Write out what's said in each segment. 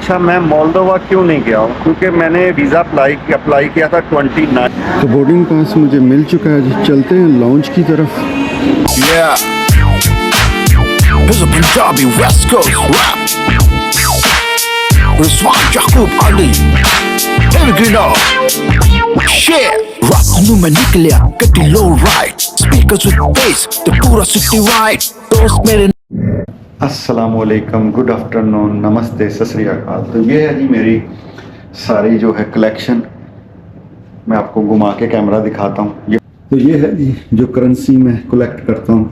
अच्छा, मैं मोल्दोवा क्यों नहीं गया हूँ? क्योंकि मैंने वीज़ा अप्लाई किया था 29। तो बोर्डिंग पास मुझे मिल चुका है जी। चलते हैं लॉन्च की तरफ। Yeah, here's a Punjabi West Coast rap. Rizwan Yaqub Ali, here we go. Shit, rap nu मैं निकलिया गड्डी low ride, speakers with bass, the पूरा city ride. दोस्त मेरे अस्सलामुअलैकुम, गुड आफ्टरनून, नमस्ते, सत श्री अकाल। तो ये है जी मेरी सारी जो है कलेक्शन। मैं आपको घुमा के कैमरा दिखाता हूँ। ये है जी जो करेंसी मैं कलेक्ट करता हूँ,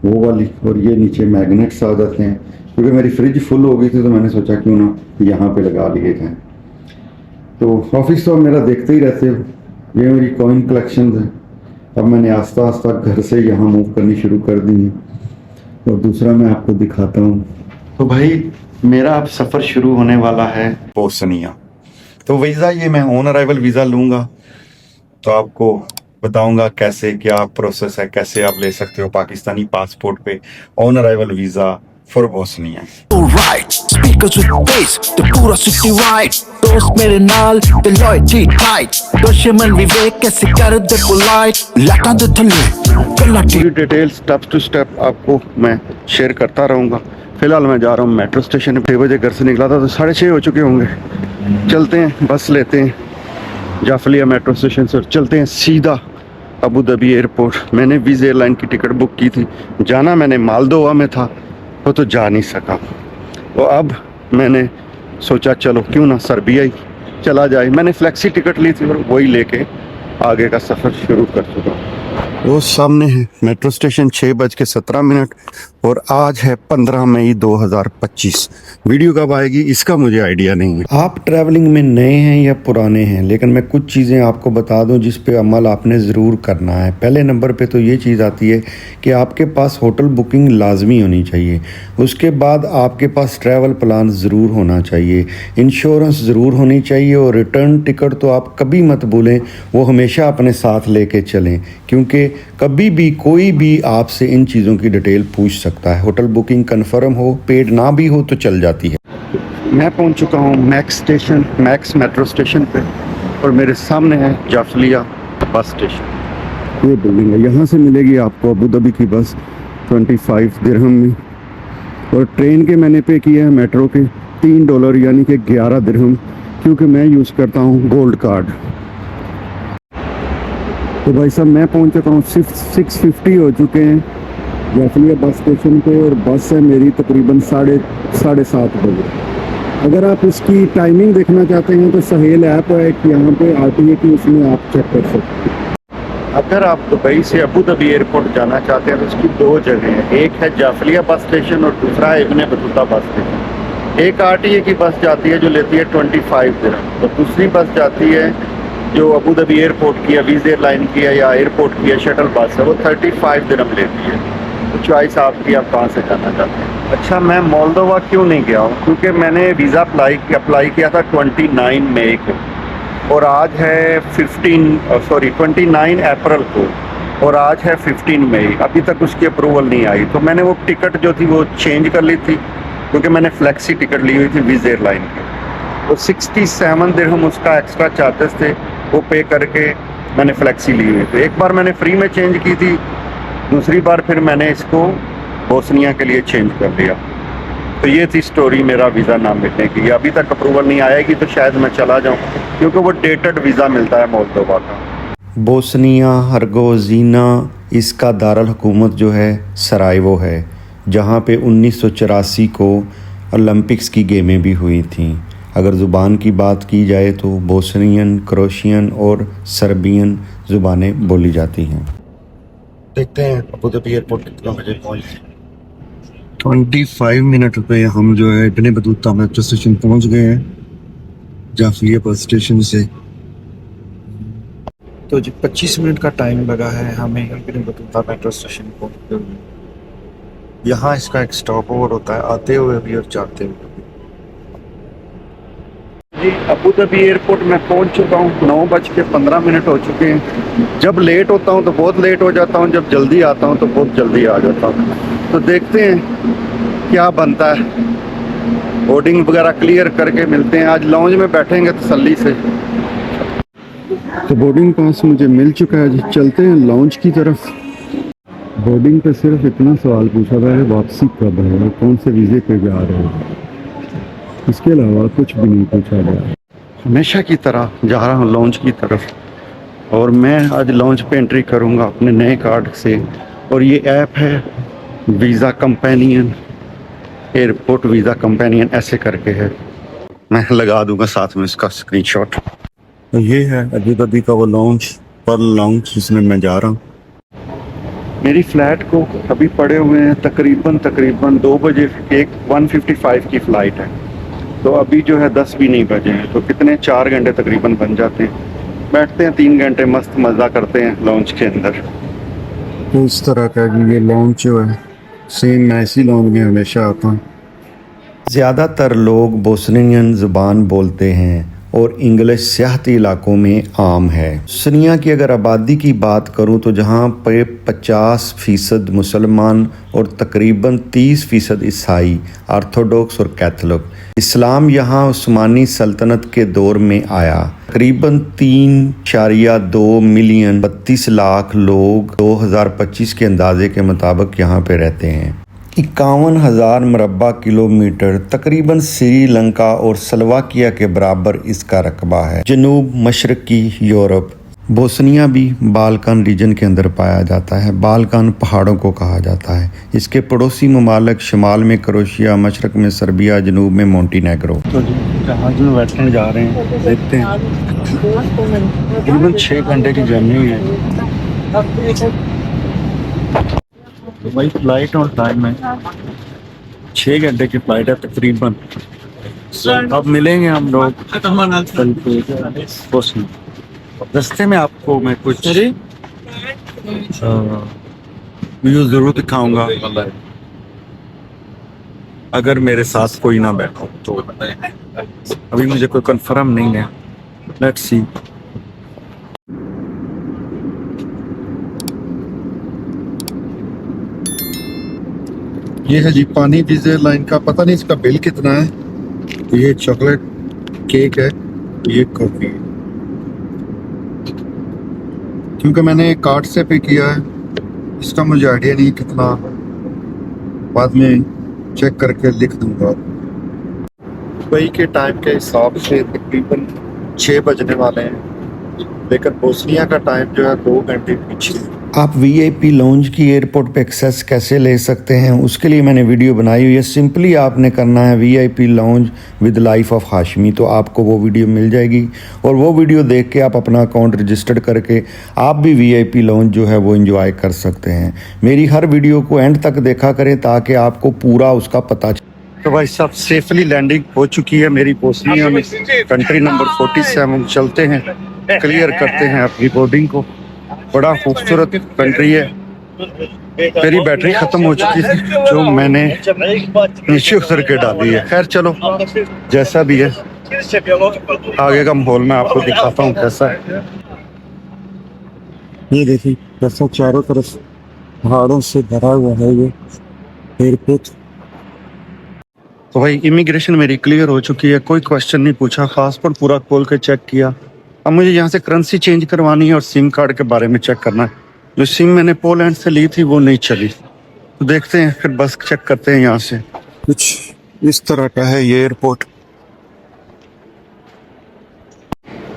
वो वाली। और ये नीचे मैग्नेट्स आ जाते हैं, क्योंकि मेरी फ्रिज फुल हो गई थी तो मैंने सोचा क्यों ना यहाँ पे लगा लिए जाएँ। तो ऑफिस तो आप मेरा देखते ही रहते हो। ये मेरी कॉइन कलेक्शन है। अब मैंने आस्ता आस्ता घर से यहाँ मूव करनी शुरू कर दी है। और दूसरा मैं आपको दिखाता हूँ। तो भाई मेरा अब सफ़र शुरू होने वाला है बोस्निया। तो वीज़ा ये मैं ऑन अराइवल वीज़ा लूँगा, तो आपको बताऊंगा कैसे क्या प्रोसेस है, कैसे आप ले सकते हो पाकिस्तानी पासपोर्ट पे on arrival visa for Bosnia. right, speakers with bass, the पूरा city ride. दोस्त मेरे नाल, the loyalty tight. दुश्मन विवेक कैसे कर दे polite. लाटां दे थल्ले, गल्लां टी। पूरी डिटेल स्टेप टू स्टेप आपको मैं शेयर करता रहूँगा। फिलहाल मैं जा रहा हूँ मेट्रो स्टेशन। 6 बजे घर से निकला था तो 6:30 हो चुके होंगे। चलते हैं, बस लेते हैं जाफलिया मेट्रो स्टेशन से, चलते हैं सीधा अबू धाबी एयरपोर्ट। मैंने वीज़ एयरलाइन की टिकट बुक की थी। जाना मैंने मोल्दोवा में था, वो तो जा नहीं सका। तो अब मैंने सोचा चलो क्यों ना सर्बिया ही चला जाए। मैंने फ्लेक्सी टिकट ली थी और वही लेके आगे का सफ़र शुरू कर चुका हूँ। वो सामने है मेट्रो स्टेशन। 6:17 और आज है 15 मई 2025। वीडियो कब आएगी इसका मुझे आइडिया नहीं है। आप ट्रैवलिंग में नए हैं या पुराने हैं, लेकिन मैं कुछ चीज़ें आपको बता दूं जिस पे अमल आपने ज़रूर करना है। पहले नंबर पे तो ये चीज़ आती है कि आपके पास होटल बुकिंग लाजमी होनी चाहिए। उसके बाद आपके पास ट्रैवल प्लान ज़रूर होना चाहिए, इंश्योरेंस ज़रूर होनी चाहिए, और रिटर्न टिकट तो आप कभी मत भूलें, वो हमेशा अपने साथ लेके चलें, क्योंकि कभी भी कोई भी आपसे इन चीज़ों की डिटेल पूछ सकता है। होटल बुकिंग कंफर्म हो, पेड ना भी हो तो चल जाती है। मैं पहुंच चुका हूं मैक्स मेट्रो स्टेशन पे, और मेरे सामने है जाफलिया बस स्टेशन। ये बिल्डिंग है, यहाँ से मिलेगी आपको अबू धाबी की बस 25 दिरहम में। और ट्रेन के मैंने पे किया है मेट्रो के $3 यानी कि 11 दिरहम, क्योंकि मैं यूज़ करता हूँ गोल्ड कार्ड। तो भाई साहब मैं पहुंच चुका हूँ। 6:50 हो चुके हैं जाफलिया बस स्टेशन पे, और बस है मेरी तकरीबन 7:30 बजे। अगर आप इसकी टाइमिंग देखना चाहते हैं तो सहेल ऐप है कि यहाँ पे RTA की, उसमें आप चेक कर सकते हैं। अगर आप दुबई से अबू धाबी एयरपोर्ट जाना चाहते हैं तो इसकी 2 जगह हैं। एक है जाफलिया बस स्टेशन और दूसरा है इब्न बतूता बस स्टेशन। एक RTA की बस जाती है जो लेती है 25 दिरहम, और दूसरी बस जाती है जो अबू धाबी एयरपोर्ट की है, वीज़ एयरलाइन की है या एयरपोर्ट की है, शटल बस है, वो 35 दिरहम लेती है। तो चॉइस आपकी, आप कहाँ से जाना चाहते हैं। अच्छा, मैं मोल्दोवा क्यों नहीं गया हूँ? क्योंकि मैंने वीज़ा अप्लाई किया था 29 मई को, और आज है 29 अप्रैल को, और आज है 15 मई। अभी तक उसकी अप्रूवल नहीं आई। तो मैंने वो टिकट जो थी वो चेंज कर ली थी, क्योंकि मैंने फ्लेक्सी टिकट ली हुई थी वीज़ एयरलाइन की। तो 67 दिरहम उसका एक्स्ट्रा चार्जेस थे, वो पे करके मैंने फ्लेक्सी ली हुई। तो एक बार मैंने फ्री में चेंज की थी, दूसरी बार फिर मैंने इसको बोस्निया के लिए चेंज कर दिया। तो ये थी स्टोरी मेरा वीज़ा ना मिलने की। अभी तक अप्रूवल नहीं आएगी तो शायद मैं चला जाऊँ, क्योंकि वो डेटेड वीज़ा मिलता है मोल्दोवा का। बोस्निया हर्जेगोविना, इसका दारुल हुकूमत जो है सरायवो है, जहाँ पे 1984 को ओलंपिक्स की गेमें भी हुई थी। अगर ज़ुबान की बात की जाए तो बोस्नियन, क्रोशियन और सर्बियन ज़ुबानें बोली जाती हैं। देखते हैं अबू धाबी एयरपोर्ट कितना बजे पहुँचते हैं। 25 पे हम जो है इब्न बतूता मेट्रो स्टेशन पहुँच गए हैं जाफलिया बस स्टेशन से। तो जी 25 मिनट का टाइम लगा है हमें इब्न बतूता मेट्रो स्टेशन को। यहाँ इसका एक स्टॉप ओवर होता है आते हुए भी और जाते हुए भी। जी अबू धाबी एयरपोर्ट में पहुंच चुका हूँ। 9:15 हो चुके हैं। जब लेट होता हूँ तो बहुत लेट हो जाता हूँ, जब जल्दी आता हूँ तो बहुत जल्दी आ जाता हूँ। तो देखते हैं क्या बनता है। बोर्डिंग वगैरह क्लियर करके मिलते हैं। आज लॉन्ज में बैठेंगे तसल्ली से। तो बोर्डिंग पास मुझे मिल चुका है जी, चलते हैं लॉन्च की तरफ। बोर्डिंग पे सिर्फ इतना सवाल पूछा गया है वापसी कब है और कौन से वीज़े पे जा रहे हो, इसके अलावा कुछ भी नहीं पूछा गया। हमेशा की तरह जा रहा हूँ लॉन्च की तरफ और मैं आज लॉन्च पे एंट्री करूँगा अपने नए कार्ड से। और ये ऐप है visa companion, airport visa companion ऐसे करके है। मैं लगा दूंगा साथ में इसका स्क्रीनशॉट। ये है अबू धाबी का वो लॉन्च, पर्ल लॉन्च, जिसमें मैं जा रहा हूँ। मेरी फ़्लाइट को अभी पड़े हुए हैं तकरीबन 2 बजे, एक 1:55 की फ़्लाइट है। तो अभी जो है 10 भी नहीं बजे हैं, तो कितने 4 घंटे तकरीबन बन जाते हैं। बैठते हैं 3 घंटे, मस्त मज़ा करते हैं लॉन्च के अंदर। तो इस तरह का ये लॉन्च जो है, सेम मैं इसी लॉन्च में हमेशा आता हूँ। ज़्यादातर लोग बोस्नियन ज़ुबान बोलते हैं और इंग्लिश सियाहती इलाकों में आम है। बोस्निया की अगर आबादी की बात करूं तो जहां पे 50% मुसलमान और तकरीबन 30% ईसाई, ऑर्थोडॉक्स और कैथोलिक। इस्लाम यहां उस्मानी सल्तनत के दौर में आया। तकरीबन 3.2 मिलियन 32 लाख लोग 2025 के अंदाजे के मुताबिक यहाँ पे रहते हैं। 51,000 मुरब्बा किलोमीटर तकरीबन श्रीलंका और स्लोवाकिया के बराबर इसका रकबा है। जनूब मशरकी यूरोप। बोस्निया भी बाल्कान रीजन के अंदर पाया जाता है। बाल्कान पहाड़ों को कहा जाता है। इसके पड़ोसी ममालिक शमाल में क्रोएशिया, मशरक में सर्बिया, जनूब में मोंटीनेग्रो। तो जहाज में बैठने जा रहे हैं, देखते हैं। तकरीबन 6 घंटे की जर्नी है। तो भाई फ्लाइट और टाइम है 6 घंटे की फ्लाइट है तकरीबन। अब मिलेंगे हम लोग बोस्निया। रास्ते में आपको मैं कुछ व्यू जरूर दिखाऊंगा अगर मेरे साथ कोई ना बैठा तो। अभी मुझे कोई कंफर्म नहीं है, लेट्स सी। ये है जी पानी वीज़ा लाइन का, पता नहीं इसका बिल कितना है। ये चॉकलेट केक है, ये कॉफ़ी है। क्योंकि मैंने कार्ड से पे किया है, इसका मुझे आइडिया नहीं कितना, बाद में चेक करके लिख दूंगा। दुबई के टाइम के हिसाब से तकरीबन 6 बजने वाले हैं, लेकिन बोस्निया का टाइम जो है 2 घंटे पीछे है। आप वीआईपी लॉन्ज की एयरपोर्ट पे एक्सेस कैसे ले सकते हैं, उसके लिए मैंने वीडियो बनाई हुई है। सिंपली आपने करना है VIP lounge with life of Hashmi, तो आपको वो वीडियो मिल जाएगी और वो वीडियो देख के आप अपना अकाउंट रजिस्टर्ड करके आप भी वीआईपी लॉन्ज जो है वो एंजॉय कर सकते हैं। मेरी हर वीडियो को एंड तक देखा करें ताकि आपको पूरा उसका पता चले। तो भाई साहब सेफली लैंडिंग हो चुकी है मेरी बोस्निया में, कंट्री नंबर 47। चलते हैं, क्लियर करते हैं अपनी बोर्डिंग को। बड़ा खूबसूरत कंट्री है। मेरी बैटरी ख़त्म हो चुकी थी जो मैंने नीचे उतर के डाली है। खैर चलो, जैसा भी है आगे का माहौल मैं आपको दिखाता हूँ कैसा है। ये देखिए कैसा चारों तरफ पहाड़ों से भरा हुआ है ये एयरपोर्ट। तो भाई इमिग्रेशन मेरी क्लियर हो चुकी है, कोई क्वेश्चन नहीं पूछा, खास पर पूरा खोल के चेक किया। अब मुझे यहाँ से करेंसी चेंज करवानी है और सिम कार्ड के बारे में चेक करना है। जो सिम मैंने पोलैंड से ली थी वो नहीं चली, तो देखते हैं फिर बस चेक करते हैं यहाँ से। कुछ इस तरह का है ये एयरपोर्ट।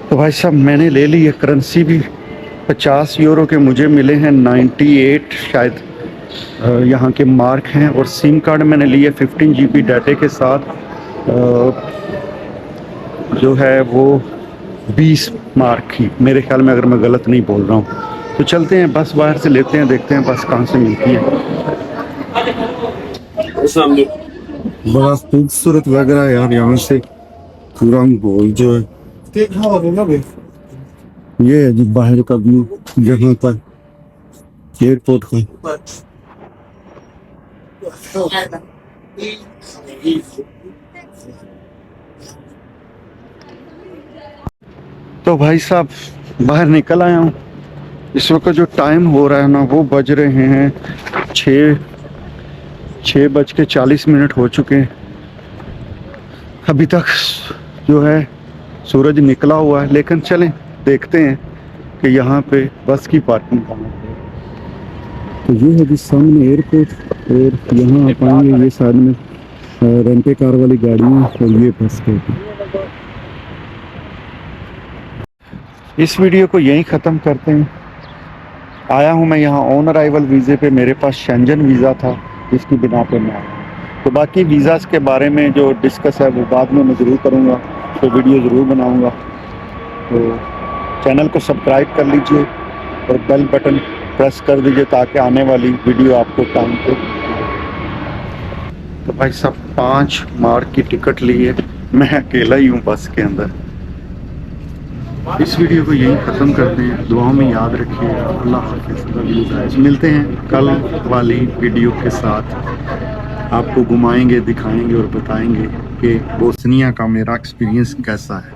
तो भाई साहब मैंने ले ली है करेंसी भी। 50 यूरो के मुझे मिले हैं 98 शायद यहाँ के मार्क हैं। और सिम कार्ड मैंने लिए 15 GB डाटे के साथ, जो है वो 20 मार्क की मेरे ख्याल में, अगर मैं गलत नहीं बोल रहा हूँ। तो चलते हैं, बस बाहर से लेते हैं, देखते हैं बस कहाँ से मिलती है। बड़ा खूबसूरत लग रहा है यार यहाँ से पूरा माहौल जो है। ये है जी बाहर का व्यू जहाँ पर एयरपोर्ट का। तो भाई साहब बाहर निकल आया हूँ। इस वक्त जो टाइम हो रहा है ना, वो बज रहे हैं 6:40 हो चुके हैं। अभी तक जो है सूरज निकला हुआ है, लेकिन चलें देखते हैं कि यहाँ पे बस की पार्किंग कहाँ है। तो ये है जी सामने एयरपोर्ट और यहाँ आप आएंगे ये साइड में रेंटे कार वाली गाड़ियाँ और ये बस स्टॉप। इस वीडियो को यहीं ख़त्म करते हैं। आया हूँ मैं यहाँ ऑन अराइवल वीज़े पे, मेरे पास शेंजन वीज़ा था जिसकी बिना पे मैं आया। तो बाकी वीज़ाज़ के बारे में जो डिस्कस है वो बाद में मैं ज़रूर करूँगा, तो वीडियो ज़रूर बनाऊँगा। तो चैनल को सब्सक्राइब कर लीजिए और बेल बटन प्रेस कर दीजिए ताकि आने वाली वीडियो आपको टाइम पे। तो भाई साहब 5 मार्च की टिकट ली है, मैं अकेला ही हूँ बस के अंदर। इस वीडियो को यहीं ख़त्म करते हैं। दुआओं में याद रखिएगा। अल्लाह हाफ़िज़। मिलते हैं कल वाली वीडियो के साथ। आपको घुमाएंगे, दिखाएंगे और बताएंगे कि बोस्निया का मेरा एक्सपीरियंस कैसा है।